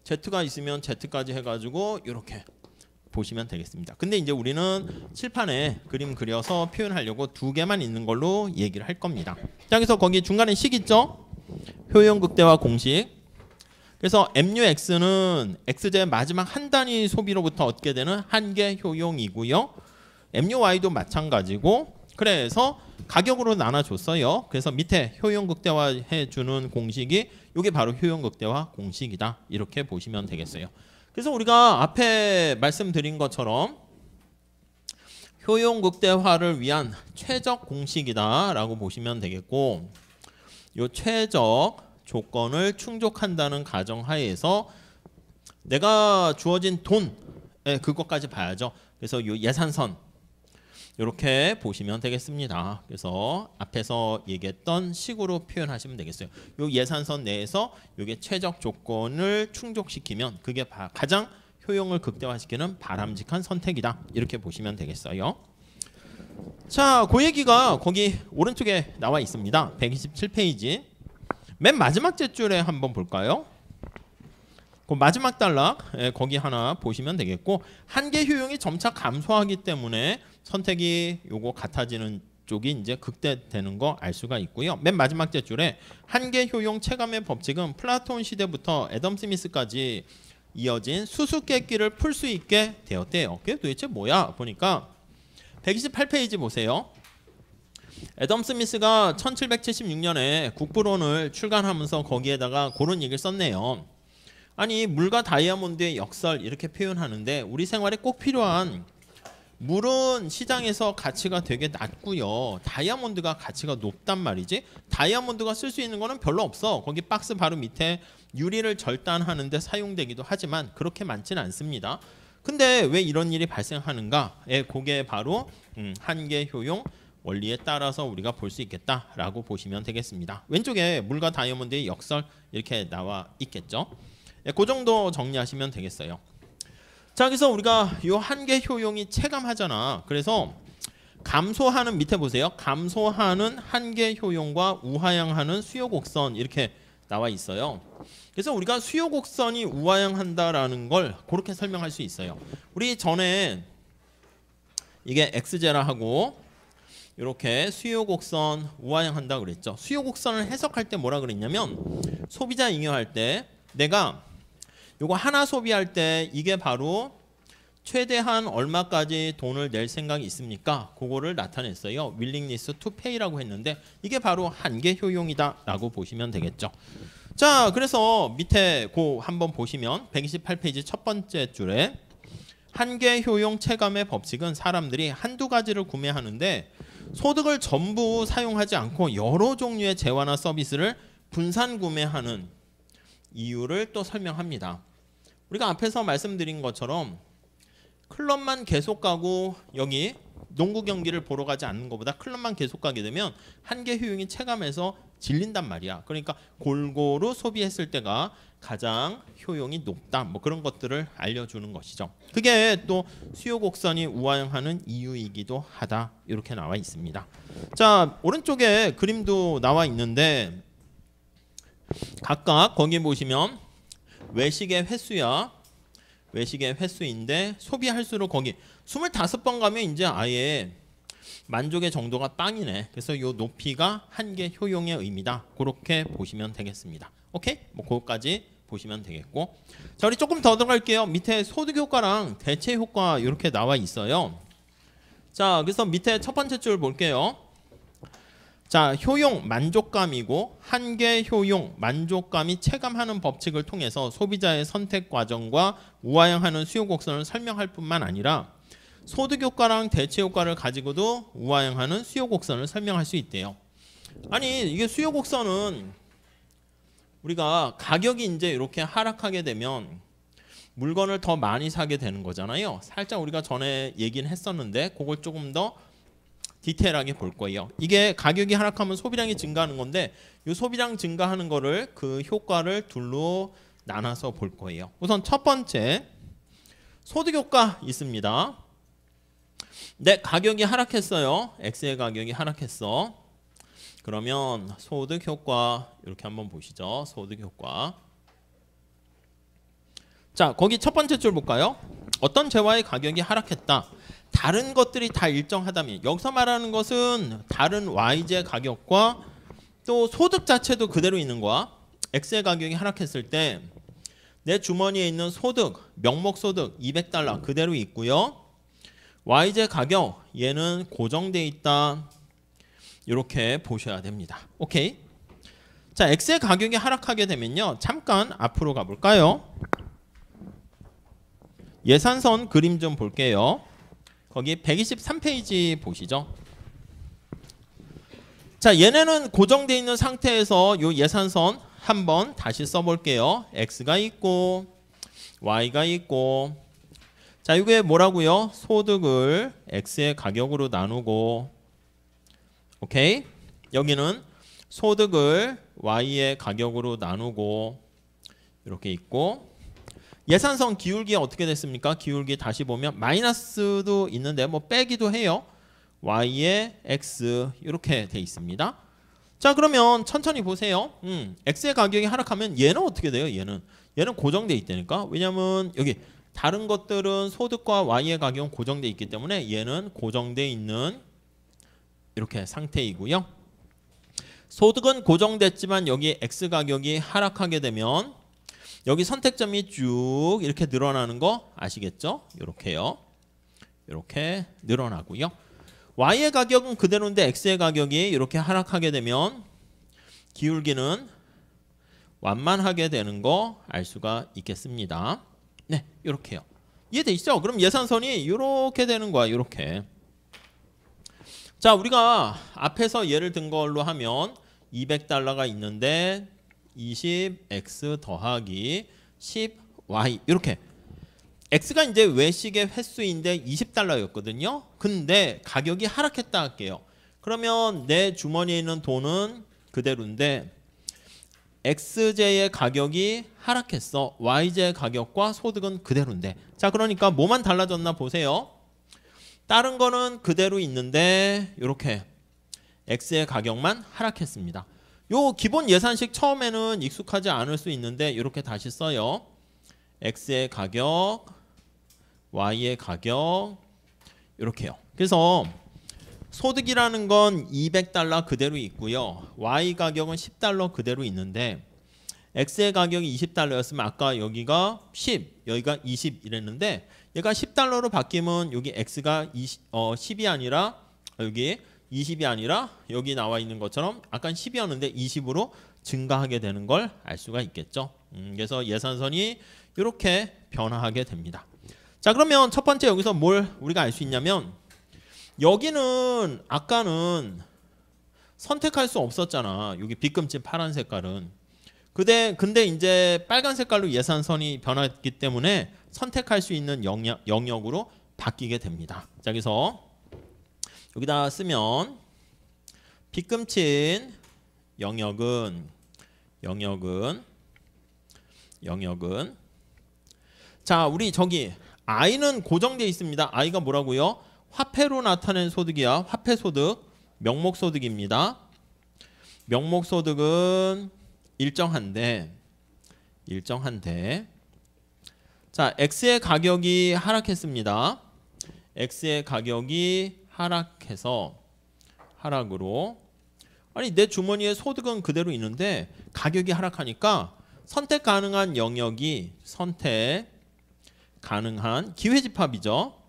Z가 있으면 Z까지 해가지고 이렇게 보시면 되겠습니다. 근데 이제 우리는 칠판에 그림 그려서 표현하려고 두 개만 있는 걸로 얘기를 할 겁니다. 자, 그래서 거기 중간에 식 있죠? 효용 극대화 공식. 그래서 MUX는 XJ 마지막 한 단위 소비로부터 얻게 되는 한계 효용이고요. MUY도 마찬가지고 그래서 가격으로 나눠줬어요. 그래서 밑에 효용 극대화해 주는 공식이 이게 바로 효용 극대화 공식이다. 이렇게 보시면 되겠어요. 그래서 우리가 앞에 말씀드린 것처럼 효용 극대화를 위한 최적 공식이다라고 보시면 되겠고 이 최적 조건을 충족한다는 가정하에서 내가 주어진 돈 그것까지 봐야죠. 그래서 이 예산선 이렇게 보시면 되겠습니다. 그래서 앞에서 얘기했던 식으로 표현하시면 되겠어요. 이 예산선 내에서 이게 최적 조건을 충족시키면 그게 가장 효용을 극대화시키는 바람직한 선택이다. 이렇게 보시면 되겠어요. 자, 그 얘기가 거기 오른쪽에 나와 있습니다. 127페이지. 맨 마지막 제줄에 한번 볼까요? 그 마지막 단락 거기 하나 보시면 되겠고 한계 효용이 점차 감소하기 때문에 선택이 요거 같아지는 쪽이 이제 극대되는 거 알 수가 있고요. 맨 마지막 제줄에 한계 효용 체감의 법칙은 플라톤 시대부터 애덤 스미스까지 이어진 수수께끼를 풀 수 있게 되었대요. 그게 도대체 뭐야? 보니까 128페이지 보세요. 애덤 스미스가 1776년에 국부론을 출간하면서 거기에다가 그런 얘기를 썼네요. 아니 물과 다이아몬드의 역설 이렇게 표현하는데 우리 생활에 꼭 필요한 물은 시장에서 가치가 되게 낮고요. 다이아몬드가 가치가 높단 말이지. 다이아몬드가 쓸 수 있는 거는 별로 없어. 거기 박스 바로 밑에 유리를 절단하는 데 사용되기도 하지만 그렇게 많지는 않습니다. 근데 왜 이런 일이 발생하는가? 그게 바로 한계 효용 원리에 따라서 우리가 볼 수 있겠다라고 보시면 되겠습니다. 왼쪽에 물과 다이아몬드의 역설 이렇게 나와 있겠죠. 그 정도 정리하시면 되겠어요. 자, 그래서 우리가 이 한계 효용이 체감하잖아. 그래서 감소하는 밑에 보세요. 감소하는 한계 효용과 우하향하는 수요 곡선 이렇게 나와 있어요. 그래서 우리가 수요 곡선이 우하향한다라는 걸 그렇게 설명할 수 있어요. 우리 전에 이게 XJ라 하고 이렇게 수요 곡선 우하향한다 그랬죠. 수요 곡선을 해석할 때 뭐라 그랬냐면 소비자 잉여할 때 내가 요거 하나 소비할 때 이게 바로 최대한 얼마까지 돈을 낼 생각이 있습니까? 그거를 나타냈어요. willingness to pay라고 했는데 이게 바로 한계 효용이다라고 보시면 되겠죠. 자, 그래서 밑에 그 한번 보시면 128페이지 첫 번째 줄에 한계 효용 체감의 법칙은 사람들이 한두 가지를 구매하는데 소득을 전부 사용하지 않고 여러 종류의 재화나 서비스를 분산 구매하는 이유를 또 설명합니다. 우리가 앞에서 말씀드린 것처럼 클럽만 계속 가고 여기 농구 경기를 보러 가지 않는 것보다 클럽만 계속 가게 되면 한계 효용이 체감해서 질린단 말이야. 그러니까 골고루 소비했을 때가 가장 효용이 높다. 뭐 그런 것들을 알려주는 것이죠. 그게 또 수요 곡선이 우하향하는 이유이기도 하다. 이렇게 나와 있습니다. 자, 오른쪽에 그림도 나와 있는데 각각 거기 보시면 외식의 횟수야. 외식의 횟수인데 소비할수록 거기 25번 가면 이제 아예 만족의 정도가 빵이네. 그래서 이 높이가 한계 효용의 의미다. 그렇게 보시면 되겠습니다. 오케이? 뭐 그것까지 보시면 되겠고. 자, 우리 조금 더 들어갈게요. 밑에 소득 효과랑 대체 효과 이렇게 나와 있어요. 자, 그래서 밑에 첫 번째 줄 볼게요. 자, 효용 만족감이고 한계 효용 만족감이 체감하는 법칙을 통해서 소비자의 선택 과정과 우하향하는 수요 곡선을 설명할 뿐만 아니라 소득 효과랑 대체 효과를 가지고도 우하향하는 수요 곡선을 설명할 수 있대요. 아니, 이게 수요 곡선은 우리가 가격이 이제 이렇게 하락하게 되면 물건을 더 많이 사게 되는 거잖아요. 살짝 우리가 전에 얘기는 했었는데 그걸 조금 더 디테일하게 볼 거예요. 이게 가격이 하락하면 소비량이 증가하는 건데 이 소비량 증가하는 거를 그 효과를 둘로 나눠서 볼 거예요. 우선 첫 번째 소득 효과 있습니다. 네, 가격이 하락했어요. X의 가격이 하락했어. 그러면 소득 효과 이렇게 한번 보시죠. 소득 효과. 자, 거기 첫 번째 줄 볼까요? 어떤 재화의 가격이 하락했다. 다른 것들이 다 일정하다면 여기서 말하는 것은 다른 YJ 가격과 또 소득 자체도 그대로 있는 거야. X의 가격이 하락했을 때 내 주머니에 있는 소득, 명목 소득 200달러 그대로 있고요. YJ 가격 얘는 고정돼 있다. 이렇게 보셔야 됩니다. 오케이. 자, X의 가격이 하락하게 되면요. 잠깐 앞으로 가볼까요? 예산선 그림 좀 볼게요. 거기 123페이지 보시죠. 자, 얘네는 고정되어 있는 상태에서 요 예산선 한번 다시 써볼게요. X가 있고 Y가 있고 자, 이게 뭐라고요? 소득을 X의 가격으로 나누고 오케이? 여기는 소득을 Y의 가격으로 나누고 이렇게 있고 예산선 기울기 어떻게 됐습니까? 기울기 다시 보면 마이너스도 있는데 뭐 빼기도 해요. Y의 X 이렇게 돼 있습니다. 자, 그러면 천천히 보세요. X의 가격이 하락하면 얘는 어떻게 돼요? 얘는 고정돼 있다니까. 왜냐면 여기 다른 것들은 소득과 Y의 가격은 고정돼 있기 때문에 얘는 고정돼 있는 이렇게 상태이고요. 소득은 고정됐지만 여기 X 가격이 하락하게 되면 여기 선택점이 쭉 이렇게 늘어나는 거 아시겠죠? 이렇게요. 이렇게 늘어나고요. Y의 가격은 그대로인데 X의 가격이 이렇게 하락하게 되면 기울기는 완만하게 되는 거 알 수가 있겠습니다. 네, 이렇게요. 이해되시죠? 그럼 예산선이 이렇게 되는 거야. 이렇게. 자, 우리가 앞에서 예를 든 걸로 하면 200달러가 있는데 20x 더하기 10y 이렇게 x가 이제 외식의 횟수인데 20달러였거든요. 근데 가격이 하락했다 할게요. 그러면 내 주머니에 있는 돈은 그대로인데 xj의 가격이 하락했어. yj의 가격과 소득은 그대로인데 자, 그러니까 뭐만 달라졌나 보세요. 다른 거는 그대로 있는데 이렇게 x의 가격만 하락했습니다. 요 기본 예산식 처음에는 익숙하지 않을 수 있는데 이렇게 다시 써요. x의 가격, y의 가격 이렇게요. 그래서 소득이라는 건 200달러 그대로 있고요. y 가격은 10달러 그대로 있는데 x의 가격이 20달러였으면 아까 여기가 10, 여기가 20 이랬는데 얘가 10달러로 바뀌면 여기 x가 10이 아니라 여기 20이 아니라 여기 나와 있는 것처럼 아까 10이었는데 20으로 증가하게 되는 걸 알 수가 있겠죠. 그래서 예산선이 이렇게 변화하게 됩니다. 자, 그러면 첫 번째 여기서 뭘 우리가 알 수 있냐면 여기는 아까는 선택할 수 없었잖아. 여기 빗금집 파란 색깔은. 근데 이제 빨간 색깔로 예산선이 변했기 때문에 선택할 수 있는 영역으로 바뀌게 됩니다. 자, 그래서 여기다 쓰면 빗금친 영역은 자, 우리 저기 I는 고정되어 있습니다. I가 뭐라고요? 화폐로 나타낸 소득이야. 화폐소득, 명목소득입니다. 명목소득은 일정한데 자, X의 가격이 하락했습니다. X의 가격이 하락해서 하락으로 아니 내 주머니에 소득은 그대로 있는데 가격이 하락하니까 선택 가능한 영역이 선택 가능한 기회집합이죠.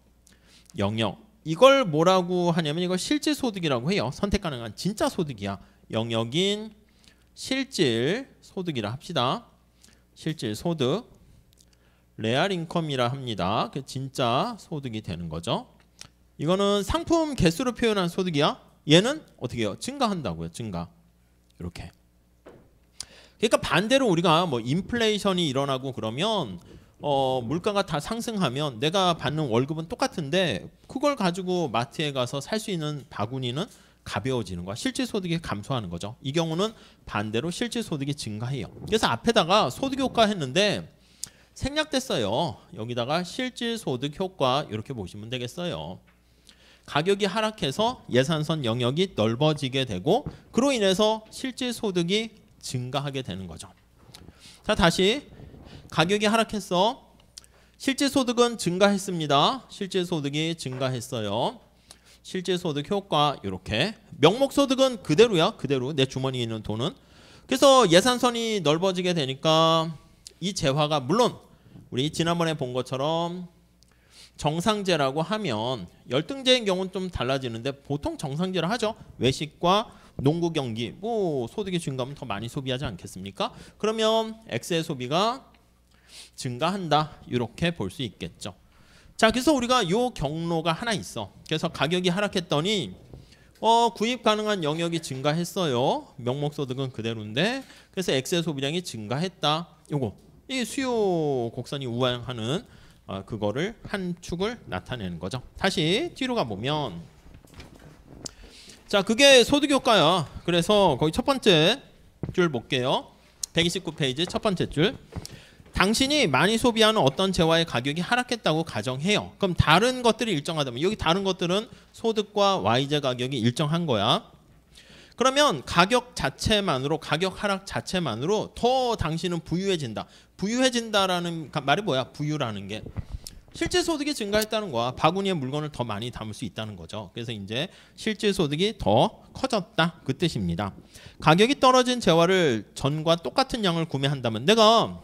영역. 이걸 뭐라고 하냐면 이걸 실질소득이라고 해요. 선택 가능한 진짜 소득이야. 영역인 실질소득이라 합시다. 실질소득. 레알 인컴이라 합니다. 진짜 소득이 되는 거죠. 이거는 상품 개수로 표현한 소득이야. 얘는 어떻게 해요? 증가한다고요. 증가. 이렇게. 그러니까 반대로 우리가 뭐 인플레이션이 일어나고 그러면 물가가 다 상승하면 내가 받는 월급은 똑같은데 그걸 가지고 마트에 가서 살 수 있는 바구니는 가벼워지는 거야. 실질소득이 감소하는 거죠. 이 경우는 반대로 실질소득이 증가해요. 그래서 앞에다가 소득효과 했는데 생략됐어요. 여기다가 실질소득 효과 이렇게 보시면 되겠어요. 가격이 하락해서 예산선 영역이 넓어지게 되고 그로 인해서 실질소득이 증가하게 되는 거죠. 자, 다시 가격이 하락했어. 실질소득은 증가했습니다. 실질소득이 증가했어요. 실질소득 효과 이렇게. 명목소득은 그대로야. 그대로 내 주머니에 있는 돈은. 그래서 예산선이 넓어지게 되니까 이 재화가 물론 우리 지난번에 본 것처럼 정상제라고 하면 열등제인 경우는 좀 달라지는데 보통 정상제라 하죠. 외식과 농구 경기 뭐 소득이 증가하면 더 많이 소비하지 않겠습니까? 그러면 X의 소비가 증가한다. 이렇게 볼 수 있겠죠. 자, 그래서 우리가 요 경로가 하나 있어. 그래서 가격이 하락했더니 구입 가능한 영역이 증가했어요. 명목소득은 그대로인데 그래서 X의 소비량이 증가했다. 이게 수요 곡선이 우상하는 그거를 한 축을 나타내는 거죠. 다시 뒤로 가보면 자, 그게 소득효과야. 그래서 거기 첫 번째 줄 볼게요. 129페이지 첫 번째 줄. 당신이 많이 소비하는 어떤 재화의 가격이 하락했다고 가정해요. 그럼 다른 것들이 일정하다면 여기 다른 것들은 소득과 Y제 가격이 일정한 거야. 그러면 가격 자체만으로 가격 하락 자체만으로 더 당신은 부유해진다. 부유해진다라는 말이 뭐야? 부유라는 게 실질 소득이 증가했다는 거야. 바구니에 물건을 더 많이 담을 수 있다는 거죠. 그래서 이제 실질 소득이 더 커졌다 그 뜻입니다. 가격이 떨어진 재화를 전과 똑같은 양을 구매한다면 내가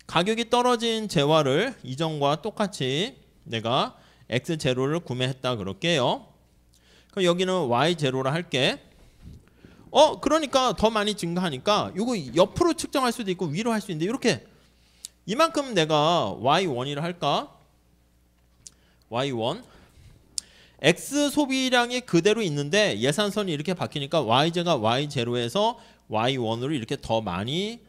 가격이 떨어진 재화를 이전과 똑같이 내가 X0를 구매했다 그럴게요. 그럼 여기는 Y0라 할게. 그러니까 더 많이 증가하니까 이거 옆으로 측정할 수도 있고 위로 할 수 있는데 이렇게 이만큼 내가 Y1이라 할까? Y1 X 소비량이 그대로 있는데 예산선이 이렇게 바뀌니까 Y제가 Y0에서 Y1으로 이렇게 더 많이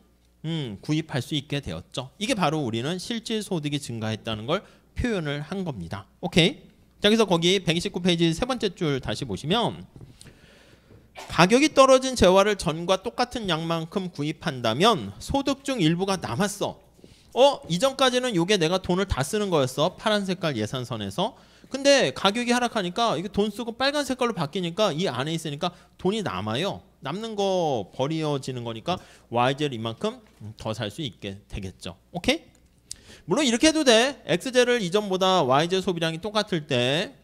구입할 수 있게 되었죠. 이게 바로 우리는 실질 소득이 증가했다는 걸 표현을 한 겁니다. 오케이. 자, 그래서 거기 129페이지 세 번째 줄 다시 보시면 가격이 떨어진 재화를 전과 똑같은 양만큼 구입한다면 소득 중 일부가 남았어. 이전까지는 이게 내가 돈을 다 쓰는 거였어. 파란 색깔 예산선에서. 근데 가격이 하락하니까 이게 돈 쓰고 빨간 색깔로 바뀌니까 이 안에 있으니까 돈이 남아요. 남는 거 버려지는 거니까 Y제를 이만큼 더 살 수 있게 되겠죠. 오케이? 물론 이렇게 해도 돼. X제를 이전보다 Y제 소비량이 똑같을 때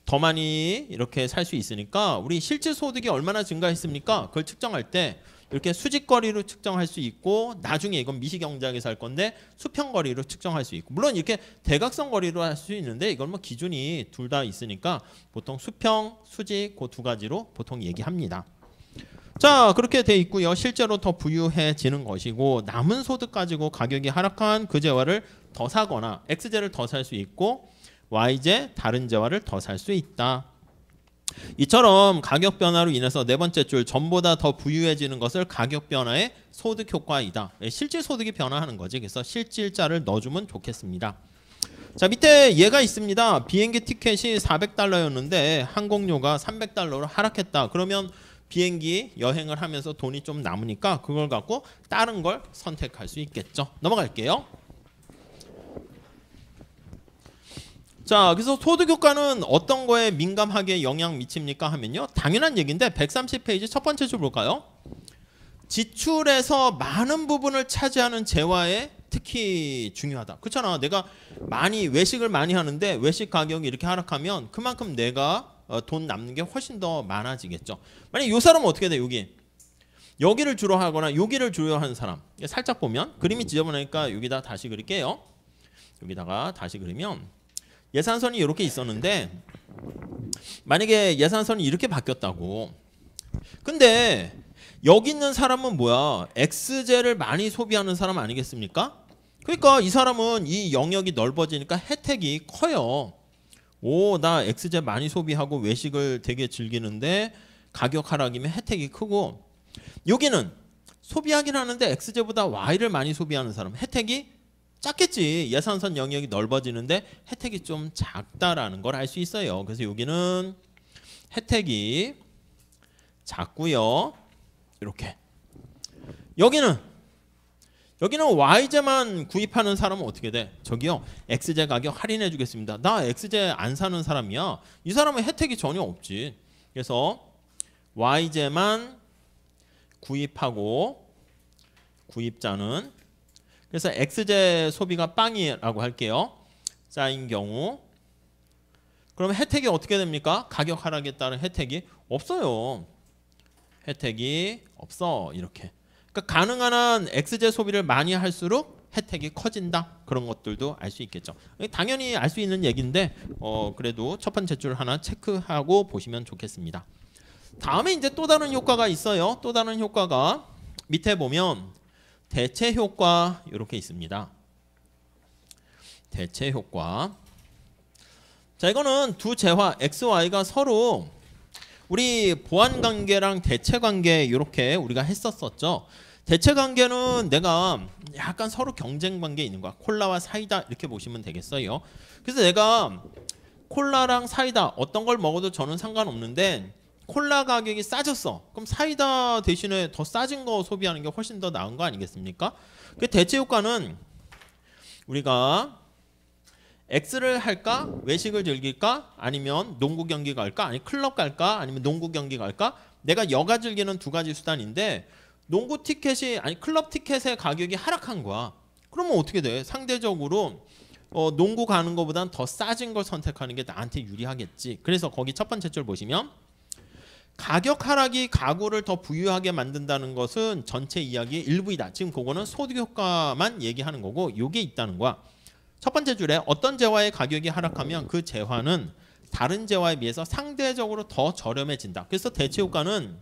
더 많이 이렇게 살 수 있으니까 우리 실질 소득이 얼마나 증가했습니까? 그걸 측정할 때 이렇게 수직거리로 측정할 수 있고 나중에 이건 미시경제학에서 할 건데 수평거리로 측정할 수 있고 물론 이렇게 대각선거리로 할 수 있는데 이건 뭐 기준이 둘 다 있으니까 보통 수평, 수직 그 두 가지로 보통 얘기합니다. 자, 그렇게 돼 있고요. 실제로 더 부유해지는 것이고 남은 소득 가지고 가격이 하락한 그 재화를 더 사거나 X제를 더 살 수 있고 Y제 다른 재화를 더 살 수 있다. 이처럼 가격 변화로 인해서 네 번째 줄 전보다 더 부유해지는 것을 가격 변화의 소득 효과이다. 실질 소득이 변화하는 거지. 그래서 실질자를 넣어주면 좋겠습니다. 자, 밑에 얘가 있습니다. 비행기 티켓이 400달러였는데 항공료가 300달러로 하락했다. 그러면 비행기 여행을 하면서 돈이 좀 남으니까 그걸 갖고 다른 걸 선택할 수 있겠죠. 넘어갈게요. 자, 그래서 소득 효과는 어떤 거에 민감하게 영향 미칩니까 하면요, 당연한 얘기인데 130페이지 첫 번째 줄 볼까요? 지출에서 많은 부분을 차지하는 재화에 특히 중요하다. 그렇잖아. 내가 많이 외식을 많이 하는데 외식 가격이 이렇게 하락하면 그만큼 내가 돈 남는 게 훨씬 더 많아지겠죠. 만약 이 사람은 어떻게 돼? 여기를 주로 하거나 여기를 주로 하는 사람, 살짝 보면 그림이 지저분하니까 여기다 다시 그릴게요. 여기다가 다시 그리면 예산선이 이렇게 있었는데 만약에 예산선이 이렇게 바뀌었다고. 근데 여기 있는 사람은 뭐야? X제를 많이 소비하는 사람 아니겠습니까? 그러니까 이 사람은 이 영역이 넓어지니까 혜택이 커요. 오, 나 X제 많이 소비하고 외식을 되게 즐기는데 가격 하락이면 혜택이 크고, 여기는 소비하긴 하는데 X제보다 Y를 많이 소비하는 사람 혜택이 작겠지. 예산선 영역이 넓어지는데 혜택이 좀 작다라는 걸 알 수 있어요. 그래서 여기는 혜택이 작고요. 이렇게. 여기는 Y제만 구입하는 사람은 어떻게 돼? 저기요, X제 가격 할인해 주겠습니다. 나 X제 안 사는 사람이야. 이 사람은 혜택이 전혀 없지. 그래서 Y제만 구입하고 구입자는, 그래서 X제 소비가 빵이라고 할게요. 자인 경우 그러면 혜택이 어떻게 됩니까? 가격 하락에 따른 혜택이 없어요. 혜택이 없어. 이렇게. 그러니까 가능한 한 X제 소비를 많이 할수록 혜택이 커진다. 그런 것들도 알 수 있겠죠. 당연히 알 수 있는 얘기인데 그래도 첫 번째 줄 하나 체크하고 보시면 좋겠습니다. 다음에 이제 또 다른 효과가 있어요. 또 다른 효과가 밑에 보면 대체 효과 이렇게 있습니다. 대체 효과. 자, 이거는 두 재화 X, Y가 서로 우리 보완 관계랑 대체 관계 이렇게 우리가 했었었죠. 대체 관계는 내가 약간 서로 경쟁 관계에 있는 거야. 콜라와 사이다 이렇게 보시면 되겠어요. 그래서 내가 콜라랑 사이다 어떤 걸 먹어도 저는 상관없는데 콜라 가격이 싸졌어. 그럼 사이다 대신에 더 싸진 거 소비하는 게 훨씬 더 나은 거 아니겠습니까? 그 대체 효과는 우리가 X를 할까? 외식을 즐길까? 아니면 농구 경기 갈까? 아니 클럽 갈까? 아니면 농구 경기 갈까? 내가 여가 즐기는 두 가지 수단인데 농구 티켓이 아니 클럽 티켓의 가격이 하락한 거야. 그러면 어떻게 돼? 상대적으로 농구 가는 것보단 더 싸진 걸 선택하는 게 나한테 유리하겠지. 그래서 거기 첫 번째 줄 보시면 가격 하락이 가구를 더 부유하게 만든다는 것은 전체 이야기의 일부이다. 지금 그거는 소득 효과만 얘기하는 거고 이게 있다는 거야. 첫 번째 줄에 어떤 재화의 가격이 하락하면 그 재화는 다른 재화에 비해서 상대적으로 더 저렴해진다. 그래서 대체 효과는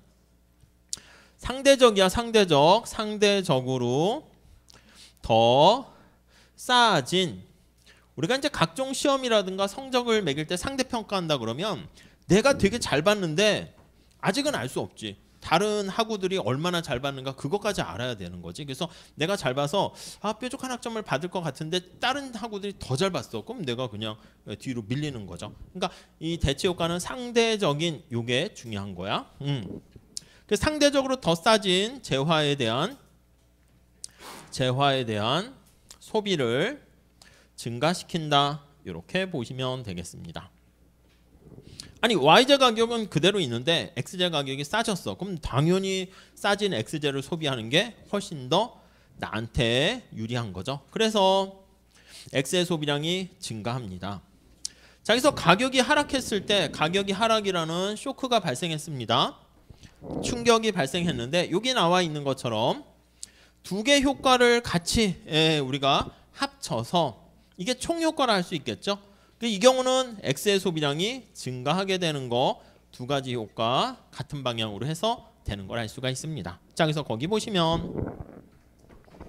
상대적이야. 상대적으로 더 싸진, 우리가 이제 각종 시험이라든가 성적을 매길 때 상대평가한다 그러면 내가 되게 잘 봤는데 아직은 알 수 없지. 다른 학우들이 얼마나 잘 봤는가 그것까지 알아야 되는 거지. 그래서 내가 잘 봐서 뾰족한 학점을 받을 것 같은데 다른 학우들이 더 잘 봤어. 그럼 내가 그냥 뒤로 밀리는 거죠. 그러니까 이 대체 효과는 상대적인 요게 중요한 거야. 그 상대적으로 더 싸진 재화에 대한 소비를 증가시킨다. 이렇게 보시면 되겠습니다. 아니 Y제 가격은 그대로 있는데 X제 가격이 싸졌어. 그럼 당연히 싸진 X제를 소비하는 게 훨씬 더 나한테 유리한 거죠. 그래서 X의 소비량이 증가합니다. 자, 여기서 가격이 하락했을 때 가격이 하락이라는 쇼크가 발생했습니다. 충격이 발생했는데 여기 나와 있는 것처럼 두 개 효과를 같이 우리가 합쳐서 이게 총효과를 할 수 있겠죠. 이 경우는 X의 소비량이 증가하게 되는 거 두 가지 효과 같은 방향으로 해서 되는 걸 알 수가 있습니다. 자, 그래서 거기 보시면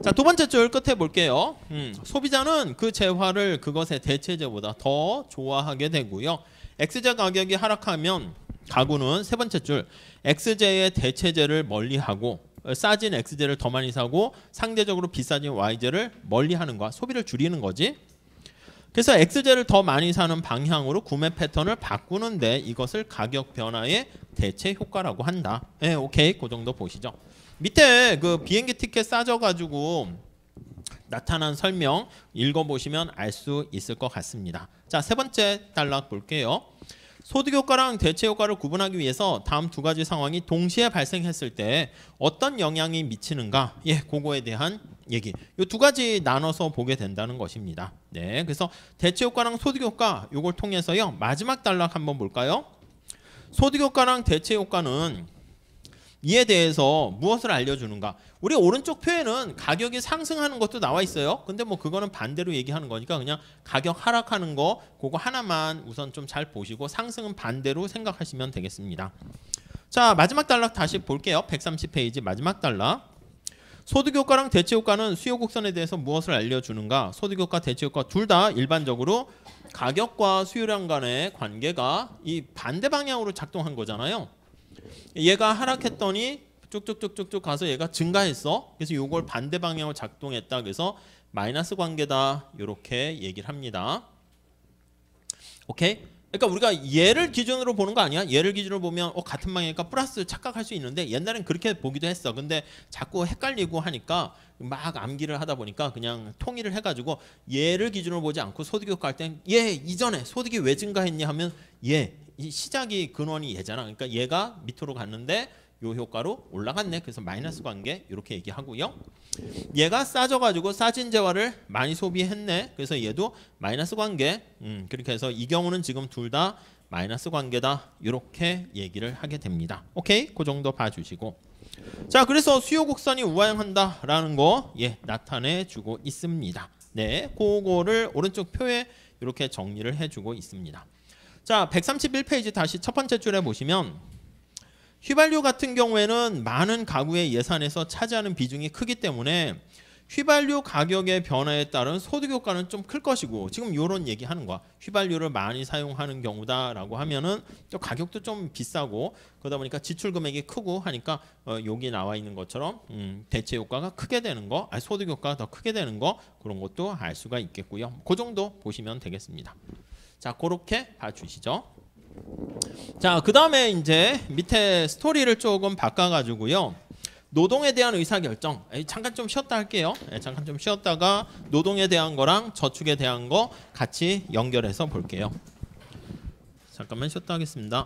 자, 두 번째 줄 끝에 볼게요. 소비자는 그 재화를 그것의 대체제보다 더 좋아하게 되고요. X제 가격이 하락하면 가구는 세 번째 줄 XJ의 대체제를 멀리하고 싸진 XJ를 더 많이 사고 상대적으로 비싸진 YJ를 멀리하는 거야. 소비를 줄이는 거지. 그래서 XJ를 더 많이 사는 방향으로 구매 패턴을 바꾸는데 이것을 가격 변화의 대체 효과라고 한다. 네, 오케이. 그 정도 보시죠. 밑에 그 비행기 티켓 싸져가지고 나타난 설명 읽어보시면 알 수 있을 것 같습니다. 자, 세 번째 단락 볼게요. 소득 효과랑 대체 효과를 구분하기 위해서 다음 두 가지 상황이 동시에 발생했을 때 어떤 영향이 미치는가? 예, 그거에 대한 얘기. 이 두 가지 나눠서 보게 된다는 것입니다. 네, 그래서 대체 효과랑 소득 효과 요걸 통해서요. 마지막 단락 한번 볼까요? 소득 효과랑 대체 효과는 이에 대해서 무엇을 알려주는가? 우리 오른쪽 표에는 가격이 상승하는 것도 나와 있어요. 근데 뭐 그거는 반대로 얘기하는 거니까 그냥 가격 하락하는 거 그거 하나만 우선 좀 잘 보시고 상승은 반대로 생각하시면 되겠습니다. 자, 마지막 단락 다시 볼게요. 130페이지 마지막 단락. 소득 효과랑 대체 효과는 수요 곡선에 대해서 무엇을 알려주는가? 소득 효과, 대체 효과 둘 다 일반적으로 가격과 수요량 간의 관계가 이 반대 방향으로 작동한 거잖아요. 얘가 하락했더니 쭉쭉쭉쭉쭉 가서 얘가 증가했어. 그래서 이걸 반대 방향으로 작동했다. 그래서 마이너스 관계다. 이렇게 얘기를 합니다. 오케이? 그러니까 우리가 얘를 기준으로 보는 거 아니야? 얘를 기준으로 보면 같은 방향이니까 플러스 착각할 수 있는데 옛날엔 그렇게 보기도 했어. 근데 자꾸 헷갈리고 하니까 막 암기를 하다 보니까 그냥 통일을 해가지고 얘를 기준으로 보지 않고 소득 효과 할 땐 얘 이전에 소득이 왜 증가했냐 하면 얘 이 시작이 근원이 얘잖아. 그러니까 얘가 밑으로 갔는데 요 효과로 올라갔네. 그래서 마이너스 관계 이렇게 얘기하고요. 얘가 싸져가지고 싸진 재화를 많이 소비했네. 그래서 얘도 마이너스 관계. 그렇게 해서 이 경우는 지금 둘 다 마이너스 관계다. 이렇게 얘기를 하게 됩니다. 오케이? 그 정도 봐주시고. 자, 그래서 수요 곡선이 우하향한다라는 거 나타내주고 있습니다. 네, 그거를 오른쪽 표에 이렇게 정리를 해주고 있습니다. 자, 131페이지 다시 첫 번째 줄에 보시면 휘발유 같은 경우에는 많은 가구의 예산에서 차지하는 비중이 크기 때문에 휘발유 가격의 변화에 따른 소득 효과는 좀 클 것이고 지금 이런 얘기하는 거야. 휘발유를 많이 사용하는 경우다라고 하면은 또 가격도 좀 비싸고 그러다 보니까 지출 금액이 크고 하니까 여기 나와 있는 것처럼 대체 효과가 크게 되는 거, 소득 효과가 더 크게 되는 거 그런 것도 알 수가 있겠고요. 그 정도 보시면 되겠습니다. 자, 그렇게 봐주시죠. 자, 그 다음에 이제 밑에 스토리를 조금 바꿔가지고요. 노동에 대한 의사결정. 잠깐 좀 쉬었다 할게요. 잠깐 좀 쉬었다가 노동에 대한 거랑 저축에 대한 거 같이 연결해서 볼게요. 잠깐만 쉬었다 하겠습니다.